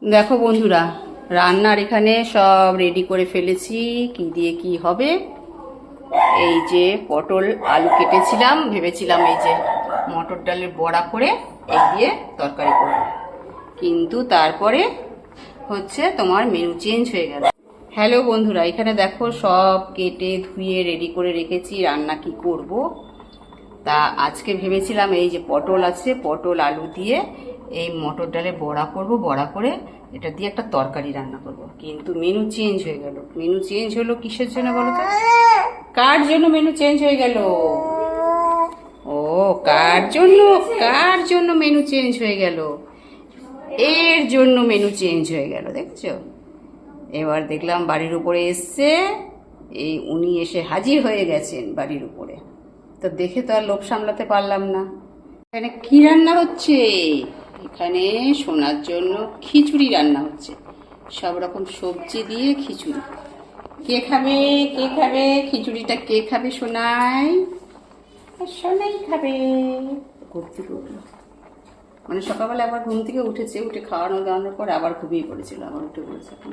দেখো বন্ধুরা, রান্নার এখানে সব রেডি করে ফেলেছি। কি দিয়ে কি হবে, এই যে পটল আলু কেটেছিলাম, ভেবেছিলাম এই যে মটর ডালের বড়া করে এই দিয়ে তরকারি করব, কিন্তু তারপরে হচ্ছে তোমার মেনু চেঞ্জ হয়ে গেল। হ্যালো বন্ধুরা, এখানে দেখো সব কেটে ধুয়ে রেডি করে রেখেছি রান্না কি করব। তা আজকে ভেবেছিলাম এই যে পটল আছে, পটল আলু দিয়ে এই মটর ডালে বড়া করব, বড়া করে এটা দিয়ে একটা তরকারি রান্না করব। কিন্তু মেনু চেঞ্জ হয়ে গেল। মেনু চেঞ্জ হলো কিসের জন্য বলো তো? কার জন্য মেনু চেঞ্জ হয়ে গেল? ও, কার জন্য মেনু চেঞ্জ হয়ে গেল? এর জন্য মেনু চেঞ্জ হয়ে গেল, দেখছো? এবার দেখলাম বাড়ির উপরে এসছে, এই উনি এসে হাজির হয়ে গেছেন বাড়ির উপরে। তো দেখে তো আর লোভ সামলাতে পারলাম না। এখানে কি রান্না হচ্ছে? এখানে সোনার জন্য খিচুড়ি রান্না হচ্ছে, সব রকম সবজি দিয়ে খিচুড়ি। কে খাবে? কে খাবে খিচুড়িটা? কে খাবে? সোনাই, সোনাই খাবে। ঘুরতে ঘুরতে মানে সকালবেলা একবার ঘুম থেকে উঠেছে, উঠে খাওয়ানো দাওয়ানোর পর আবার ঘুমিয়ে পড়েছিল, আবার উঠে পড়েছে এখন।